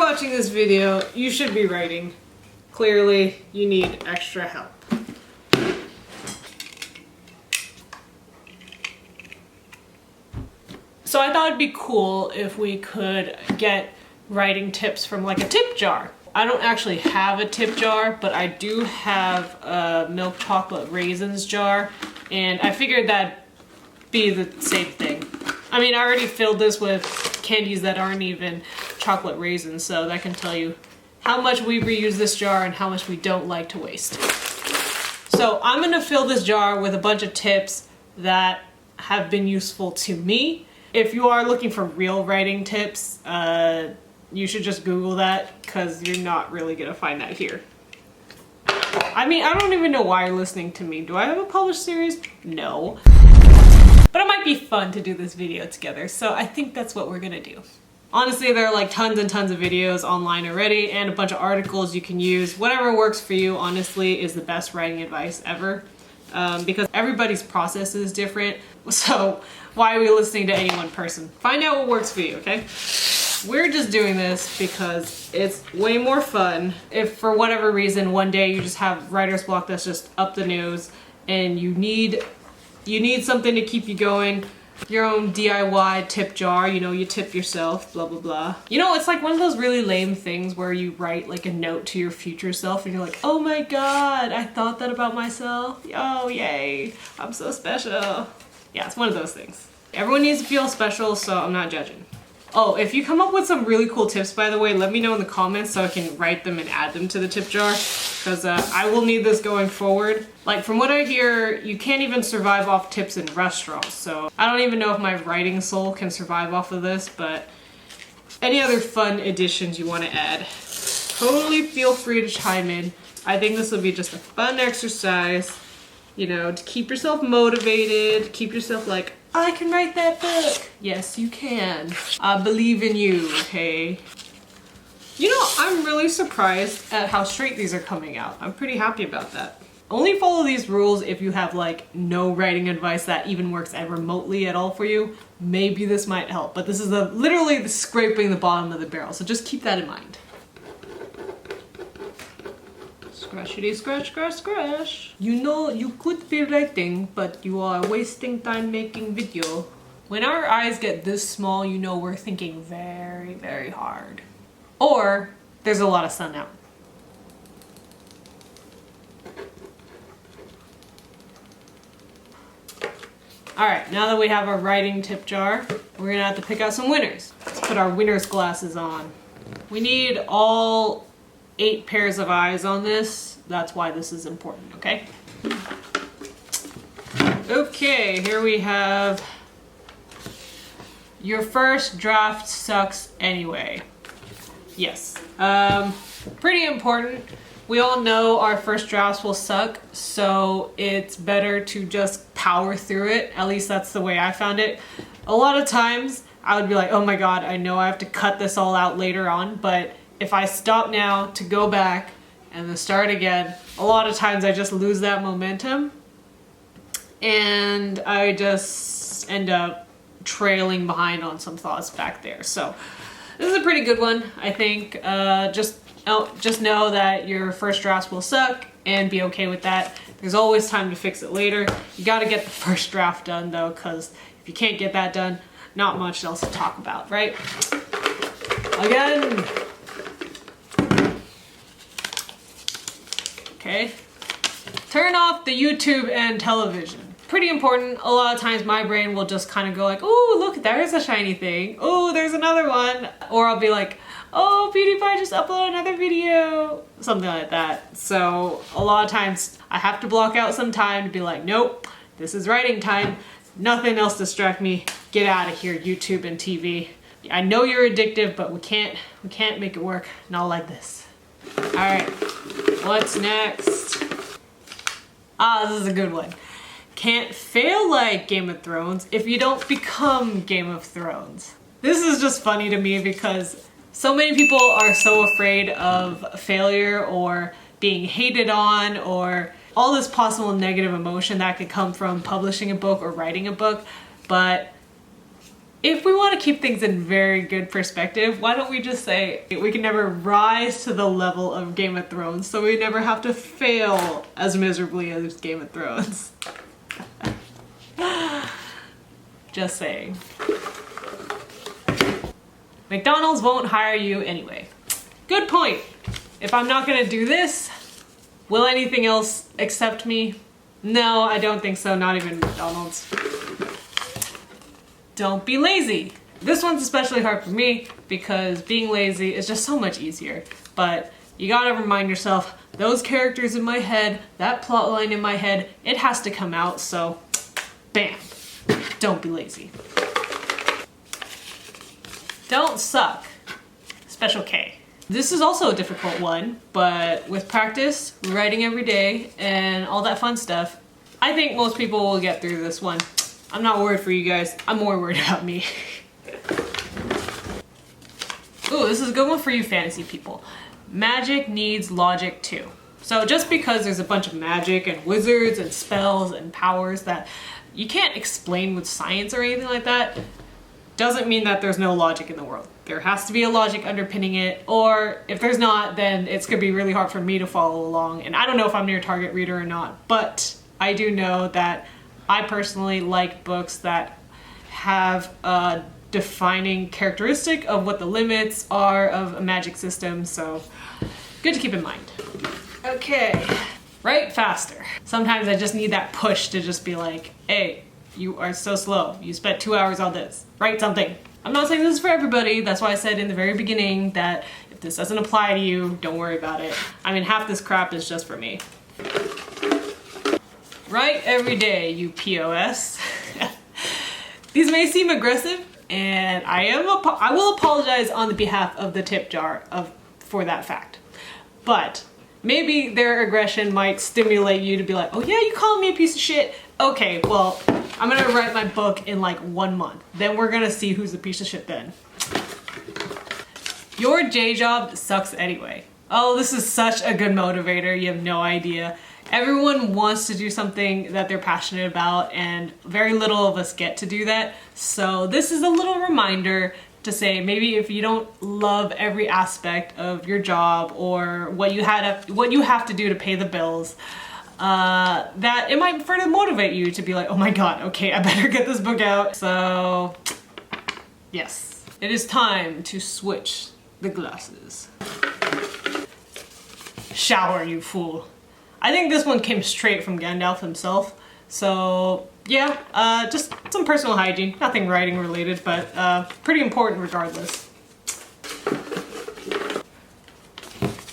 watching this video, you should be writing. Clearly, you need extra help. So I thought it'd be cool if we could get writing tips from like a tip jar. I don't actually have a tip jar, but I do have a milk chocolate raisins jar, and I figured that'd be the same thing. I mean, I already filled this with candies that aren't even chocolate raisins, so that can tell you how much we reuse this jar and how much we don't like to waste. So I'm gonna fill this jar with a bunch of tips that have been useful to me. If you are looking for real writing tips, you should just Google that, because you're not really gonna find that here. I mean, I don't even know why you're listening to me. Do I have a published series? No. But it might be fun to do this video together, so I think that's what we're gonna do. Honestly, there are like tons and tons of videos online already and a bunch of articles you can use. Whatever works for you, honestly, is the best writing advice ever. Because everybody's process is different, so why are we listening to any one person? Find out what works for you, okay? We're just doing this because it's way more fun. If for whatever reason one day you just have writer's block that's just up the nose and you need something to keep you going, your own DIY tip jar, you know, you tip yourself, blah, blah, blah. You know, it's like one of those really lame things where you write like a note to your future self and you're like, oh my God, I thought that about myself. Oh, yay, I'm so special. Yeah, it's one of those things. Everyone needs to feel special, so I'm not judging. Oh, if you come up with some really cool tips, by the way, let me know in the comments so I can write them and add them to the tip jar, because I will need this going forward. Like, from what I hear, you can't even survive off tips in restaurants, so I don't even know if my writing soul can survive off of this, but any other fun additions you want to add, totally feel free to chime in. I think this will be just a fun exercise, you know, to keep yourself motivated, keep yourself like, I can write that book. Yes, you can. I believe in you, okay? You know, I'm really surprised at how straight these are coming out. I'm pretty happy about that. Only follow these rules if you have like no writing advice that even works remotely at all for you. Maybe this might help, but this is literally scraping the bottom of the barrel, so just keep that in mind. Scratchity scratch scratch scratch. You know you could be writing, but you are wasting time making video. When our eyes get this small, you know we're thinking very, very hard. Or there's a lot of sun out. Alright, now that we have our writing tip jar, we're gonna have to pick out some winners. Let's put our winner's glasses on. We need all 8 pairs of eyes on this. That's why this is important, okay? Okay, here we have your first draft sucks anyway. Yes, pretty important. We all know our first drafts will suck, so it's better to just power through it. At least that's the way I found it. A lot of times I would be like, oh my God, I know I have to cut this all out later on, but if I stop now to go back and then start again, a lot of times I just lose that momentum and I just end up trailing behind on some thoughts back there. So this is a pretty good one, I think. Just know that your first drafts will suck and be okay with that. There's always time to fix it later. You gotta get the first draft done though, because if you can't get that done, not much else to talk about, right? Again. Okay, turn off the YouTube and television. Pretty important. A lot of times my brain will just kind of go like, oh, look, there's a shiny thing. Oh, there's another one. Or I'll be like, oh, PewDiePie just uploaded another video. Something like that. So a lot of times I have to block out some time to be like, nope, this is writing time. Nothing else distract me. Get out of here, YouTube and TV. I know you're addictive, but we can't make it work. Not like this. All right. What's next? Ah, this is a good one. Can't fail like Game of Thrones if you don't become Game of Thrones. This is just funny to me because so many people are so afraid of failure or being hated on or all this possible negative emotion that could come from publishing a book or writing a book, but If we want to keep things in very good perspective, why don't we just say we can never rise to the level of Game of Thrones, so we never have to fail as miserably as Game of Thrones. Just saying. McDonald's won't hire you anyway. Good point. If I'm not gonna do this, will anything else accept me? No, I don't think so, not even McDonald's. Don't be lazy. This one's especially hard for me because being lazy is just so much easier. But you gotta remind yourself, those characters in my head, that plot line in my head, it has to come out, so bam. Don't be lazy. Don't suck. Special K. This is also a difficult one, but with practice, writing every day, and all that fun stuff, I think most people will get through this one. I'm not worried for you guys. I'm more worried about me. Ooh, this is a good one for you fantasy people. Magic needs logic too. So just because there's a bunch of magic and wizards and spells and powers that you can't explain with science or anything like that, doesn't mean that there's no logic in the world. There has to be a logic underpinning it, or if there's not, then it's gonna be really hard for me to follow along. And I don't know if I'm your target reader or not, but I do know that I personally like books that have a defining characteristic of what the limits are of a magic system, so good to keep in mind. Okay, write faster. Sometimes I just need that push to just be like, hey, you are so slow. You spent 2 hours on this. Write something. I'm not saying this is for everybody. That's why I said in the very beginning that if this doesn't apply to you, don't worry about it. I mean, half this crap is just for me. Write every day, you POS. These may seem aggressive, and I will apologize on the behalf of the tip jar for that fact. But maybe their aggression might stimulate you to be like, oh yeah, you calling me a piece of shit? Okay, well, I'm gonna write my book in like 1 month. Then we're gonna see who's a piece of shit then. Your day job sucks anyway. Oh, this is such a good motivator, you have no idea. Everyone wants to do something that they're passionate about, and very little of us get to do that. So this is a little reminder to say maybe if you don't love every aspect of your job or what you have to do to pay the bills, that it might further motivate you to be like, oh my god, okay, I better get this book out. So yes, it is time to switch the glasses. Shower, you fool. I think this one came straight from Gandalf himself. So yeah, just some personal hygiene, nothing writing related, but pretty important regardless.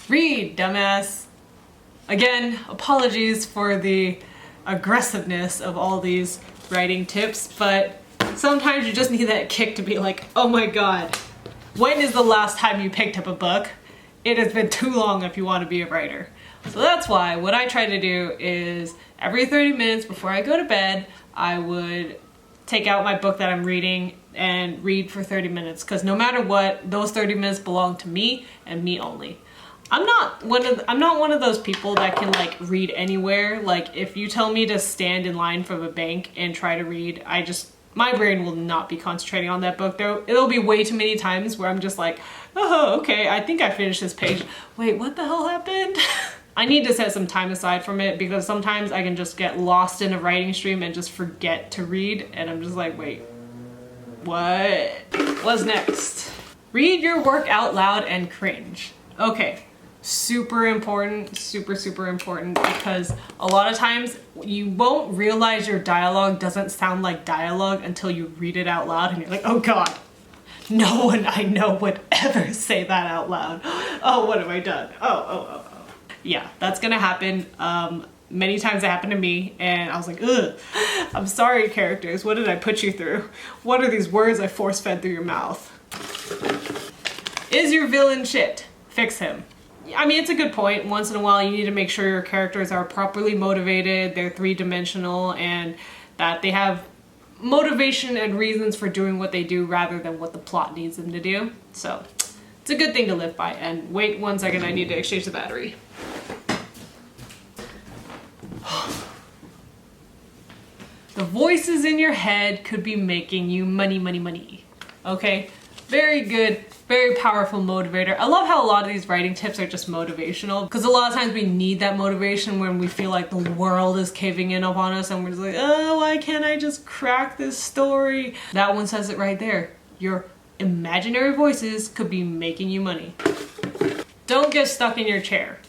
Read, dumbass. Again, apologies for the aggressiveness of all these writing tips, but sometimes you just need that kick to be like, oh my god, when is the last time you picked up a book? It has been too long if you want to be a writer. So that's why what I try to do is every 30 minutes before I go to bed, I would take out my book that I'm reading and read for 30 minutes, because no matter what, those 30 minutes belong to me and me only. I'm not one of those people that can like read anywhere. Like if you tell me to stand in line from a bank and try to read, my brain will not be concentrating on that book. It'll be way too many times where I'm just like, oh, okay, I think I finished this page. Wait, what the hell happened? I need to set some time aside from it because sometimes I can just get lost in a writing stream and just forget to read, and I'm just like, wait, what? What's next? Read your work out loud and cringe. Okay, super important, super important, because a lot of times you won't realize your dialogue doesn't sound like dialogue until you read it out loud and you're like, oh god, no one I know would ever say that out loud. Oh, what have I done? Oh. Yeah, that's gonna happen. Many times it happened to me, and I was like, ugh, I'm sorry, characters. What did I put you through? What are these words I force-fed through your mouth? Is your villain shit? Fix him. I mean, it's a good point. Once in a while, you need to make sure your characters are properly motivated, they're three-dimensional, and that they have motivation and reasons for doing what they do rather than what the plot needs them to do. So, it's a good thing to live by. And wait 1 second, I need to exchange the battery. The voices in your head could be making you money, money, money. Okay? Very good, very powerful motivator. I love how a lot of these writing tips are just motivational, because a lot of times we need that motivation when we feel like the world is caving in upon us and we're just like, oh, why can't I just crack this story? That one says it right there. Your imaginary voices could be making you money. Don't get stuck in your chair.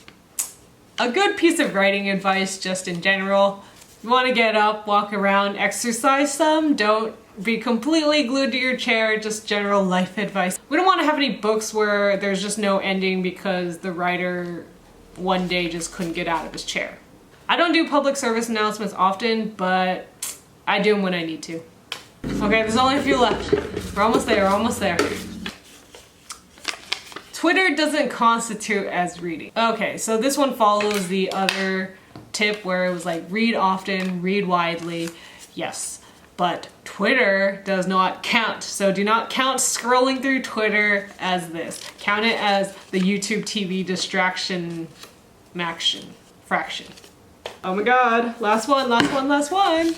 A good piece of writing advice just in general. You want to get up, walk around, exercise some. Don't be completely glued to your chair, just general life advice. We don't want to have any books where there's just no ending because the writer one day just couldn't get out of his chair. I don't do public service announcements often, but I do them when I need to. Okay, there's only a few left. We're almost there, we're almost there. Twitter doesn't constitute as reading. Okay, so this one follows the other tip where it was like read often, read widely. Yes, but Twitter does not count. So do not count scrolling through Twitter as this. Count it as the YouTube TV distraction fraction. Oh my god, last one, last one, last one.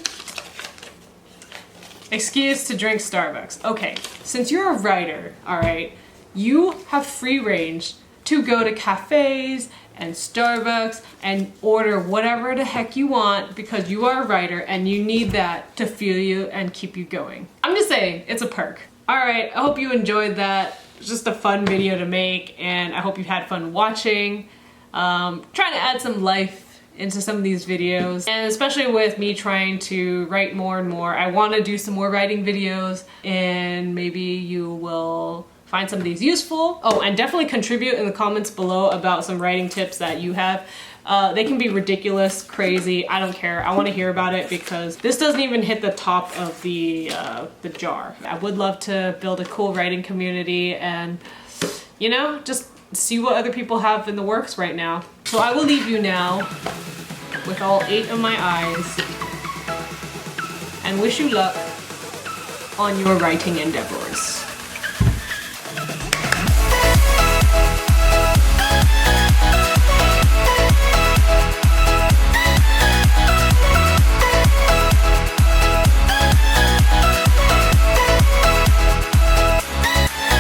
Excuse to drink Starbucks. Okay, since you're a writer, all right, you have free range to go to cafes and Starbucks and order whatever the heck you want because you are a writer and you need that to fuel you and keep you going. I'm just saying, it's a perk. All right, I hope you enjoyed that. It's just a fun video to make and I hope you had fun watching. Trying to add some life into some of these videos, and especially with me trying to write more and more, I want to do some more writing videos and maybe you will find some of these useful. Oh, and definitely contribute in the comments below about some writing tips that you have. They can be ridiculous, crazy, I don't care. I want to hear about it because this doesn't even hit the top of the jar. I would love to build a cool writing community and, you know, just see what other people have in the works right now. So I will leave you now with all 8 of my eyes and wish you luck on your writing endeavors.